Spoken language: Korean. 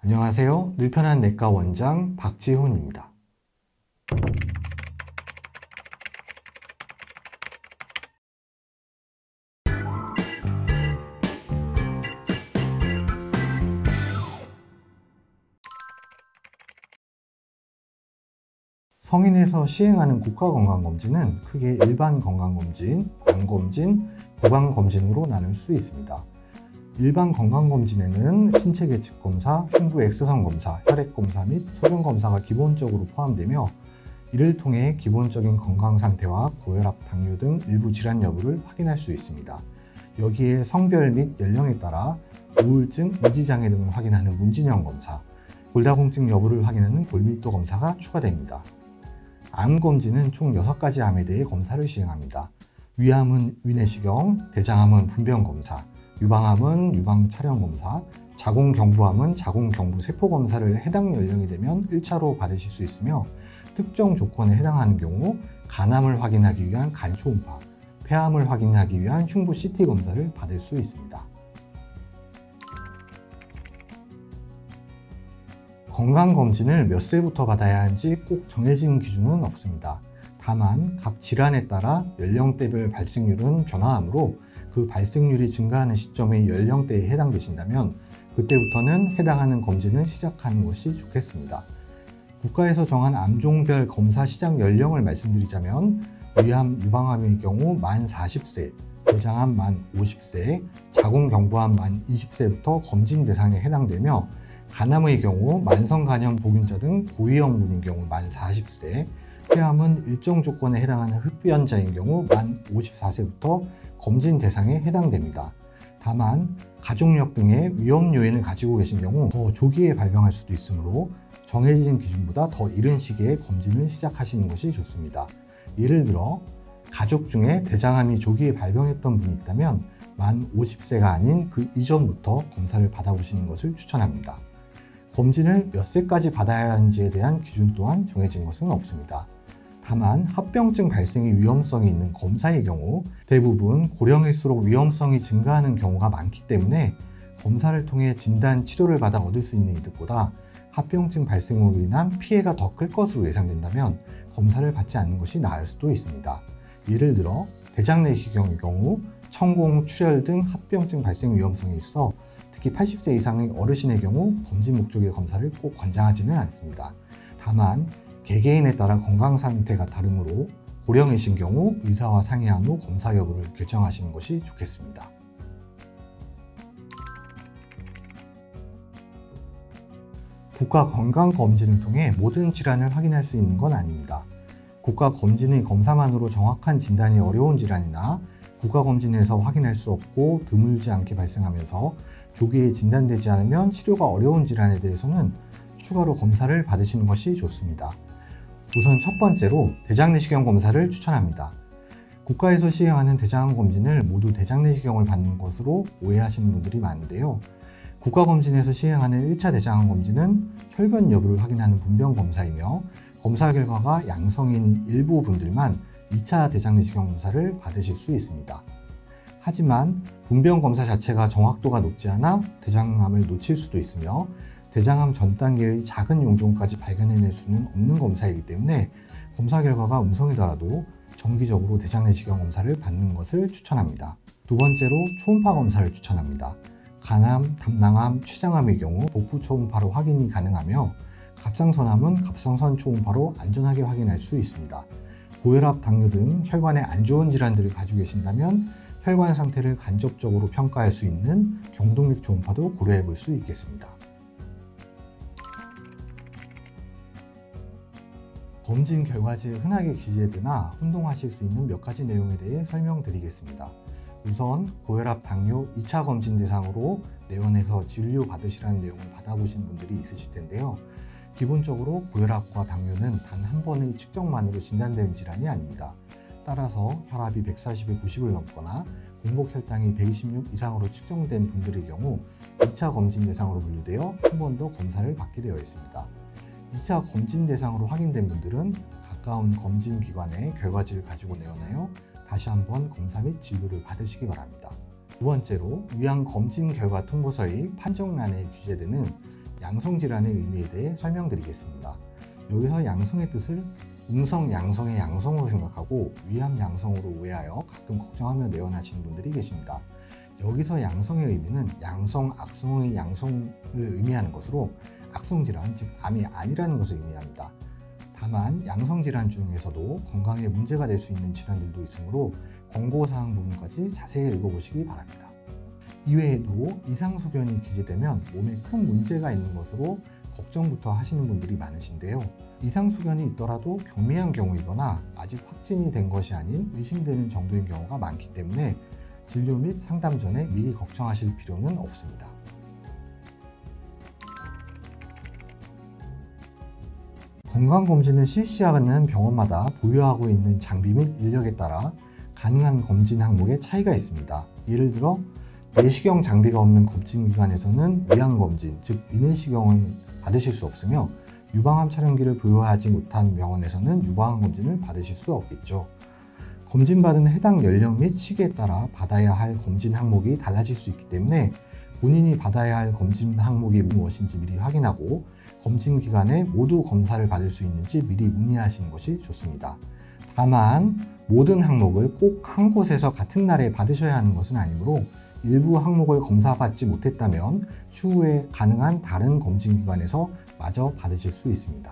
안녕하세요. 늘편한 내과 원장 박지훈입니다. 성인에서 시행하는 국가건강검진은 크게 일반 건강검진, 암검진, 구강검진으로 나눌 수 있습니다. 일반 건강검진에는 신체 계측 검사, 흉부 X선 검사, 혈액 검사 및 소변 검사가 기본적으로 포함되며 이를 통해 기본적인 건강 상태와 고혈압, 당뇨 등 일부 질환 여부를 확인할 수 있습니다. 여기에 성별 및 연령에 따라 우울증, 인지장애 등을 확인하는 문진형 검사, 골다공증 여부를 확인하는 골밀도 검사가 추가됩니다. 암검진은 총 6가지 암에 대해 검사를 시행합니다. 위암은 위내시경, 대장암은 분변검사, 유방암은 유방촬영검사, 자궁경부암은 자궁경부세포검사를 해당 연령이 되면 1차로 받으실 수 있으며 특정 조건에 해당하는 경우 간암을 확인하기 위한 간초음파, 폐암을 확인하기 위한 흉부 CT 검사를 받을 수 있습니다. 건강검진을 몇 세부터 받아야 하는지 꼭 정해진 기준은 없습니다. 다만 각 질환에 따라 연령대별 발생률은 변화하므로 그 발생률이 증가하는 시점의 연령대에 해당되신다면 그때부터는 해당하는 검진을 시작하는 것이 좋겠습니다. 국가에서 정한 암종별 검사 시작 연령을 말씀드리자면 위암, 유방암의 경우 만 40세, 대장암 만 50세, 자궁경부암 만 20세부터 검진 대상에 해당되며 간암의 경우 만성간염 보균자 등 고위험군인 경우 만 40세, 폐암은 일정 조건에 해당하는 흡연자인 경우 만 54세부터 검진 대상에 해당됩니다. 다만 가족력 등의 위험 요인을 가지고 계신 경우 더 조기에 발병할 수도 있으므로 정해진 기준보다 더 이른 시기에 검진을 시작하시는 것이 좋습니다. 예를 들어 가족 중에 대장암이 조기에 발병했던 분이 있다면 만 50세가 아닌 그 이전부터 검사를 받아보시는 것을 추천합니다. 검진을 몇 세까지 받아야 하는지에 대한 기준 또한 정해진 것은 없습니다. 다만 합병증 발생의 위험성이 있는 검사의 경우 대부분 고령일수록 위험성이 증가하는 경우가 많기 때문에 검사를 통해 진단, 치료를 받아 얻을 수 있는 이득보다 합병증 발생으로 인한 피해가 더 클 것으로 예상된다면 검사를 받지 않는 것이 나을 수도 있습니다. 예를 들어 대장내시경의 경우 천공, 출혈 등 합병증 발생 위험성이 있어 특히 80세 이상의 어르신의 경우 검진 목적의 검사를 꼭 권장하지는 않습니다. 다만 개개인에 따라 건강 상태가 다르므로 고령이신 경우 의사와 상의한 후 검사 여부를 결정하시는 것이 좋겠습니다. 국가건강검진을 통해 모든 질환을 확인할 수 있는 건 아닙니다. 국가검진의 검사만으로 정확한 진단이 어려운 질환이나 국가검진에서 확인할 수 없고 드물지 않게 발생하면서 조기에 진단되지 않으면 치료가 어려운 질환에 대해서는 추가로 검사를 받으시는 것이 좋습니다. 우선 첫 번째로 대장내시경 검사를 추천합니다. 국가에서 시행하는 대장암 검진을 모두 대장내시경을 받는 것으로 오해하시는 분들이 많은데요. 국가검진에서 시행하는 1차 대장암 검진은 혈변 여부를 확인하는 분변검사이며 검사 결과가 양성인 일부 분들만 2차 대장내시경 검사를 받으실 수 있습니다. 하지만 분변검사 자체가 정확도가 높지 않아 대장암을 놓칠 수도 있으며 대장암 전 단계의 작은 용종까지 발견해낼 수는 없는 검사이기 때문에 검사 결과가 음성이더라도 정기적으로 대장내시경 검사를 받는 것을 추천합니다. 두 번째로 초음파 검사를 추천합니다. 간암, 담낭암, 췌장암의 경우 복부 초음파로 확인이 가능하며 갑상선암은 갑상선 초음파로 안전하게 확인할 수 있습니다. 고혈압, 당뇨 등 혈관에 안 좋은 질환들을 가지고 계신다면 혈관 상태를 간접적으로 평가할 수 있는 경동맥 초음파도 고려해 볼 수 있겠습니다. 검진 결과지에 흔하게 기재되나 혼동하실 수 있는 몇 가지 내용에 대해 설명드리겠습니다. 우선 고혈압, 당뇨 2차 검진 대상으로 내원에서 진료 받으시라는 내용을 받아보신 분들이 있으실 텐데요. 기본적으로 고혈압과 당뇨는 단 한 번의 측정만으로 진단되는 질환이 아닙니다. 따라서 혈압이 140에 90을 넘거나 공복혈당이 126 이상으로 측정된 분들의 경우 2차 검진 대상으로 분류되어 한 번 더 검사를 받게 되어 있습니다. 2차 검진 대상으로 확인된 분들은 가까운 검진기관에 결과지를 가지고 내원하여 다시 한번 검사 및 진료를 받으시기 바랍니다. 두 번째로 위암 검진 결과 통보서의 판정란에 기재되는 양성 질환의 의미에 대해 설명드리겠습니다. 여기서 양성의 뜻을 음성 양성의 양성으로 생각하고 위암 양성으로 오해하여 가끔 걱정하며 내원하시는 분들이 계십니다. 여기서 양성의 의미는 양성, 악성의 양성을 의미하는 것으로 악성 질환, 즉 암이 아니라는 것을 의미합니다. 다만 양성 질환 중에서도 건강에 문제가 될 수 있는 질환들도 있으므로 권고사항 부분까지 자세히 읽어보시기 바랍니다. 이외에도 이상소견이 기재되면 몸에 큰 문제가 있는 것으로 걱정부터 하시는 분들이 많으신데요. 이상소견이 있더라도 경미한 경우이거나 아직 확진이 된 것이 아닌 의심되는 정도인 경우가 많기 때문에 진료 및 상담 전에 미리 걱정하실 필요는 없습니다. 건강검진을 실시하는 병원마다 보유하고 있는 장비 및 인력에 따라 가능한 검진 항목에 차이가 있습니다. 예를 들어 내시경 장비가 없는 검진기관에서는 위암검진, 즉 위내시경을 받으실 수 없으며 유방암 촬영기를 보유하지 못한 병원에서는 유방암 검진을 받으실 수 없겠죠. 검진받은 해당 연령 및 시기에 따라 받아야 할 검진 항목이 달라질 수 있기 때문에 본인이 받아야 할 검진 항목이 무엇인지 미리 확인하고 검진 기간에 모두 검사를 받을 수 있는지 미리 문의하시는 것이 좋습니다. 다만 모든 항목을 꼭 한 곳에서 같은 날에 받으셔야 하는 것은 아니므로 일부 항목을 검사받지 못했다면 추후에 가능한 다른 검진기관에서 마저 받으실 수 있습니다.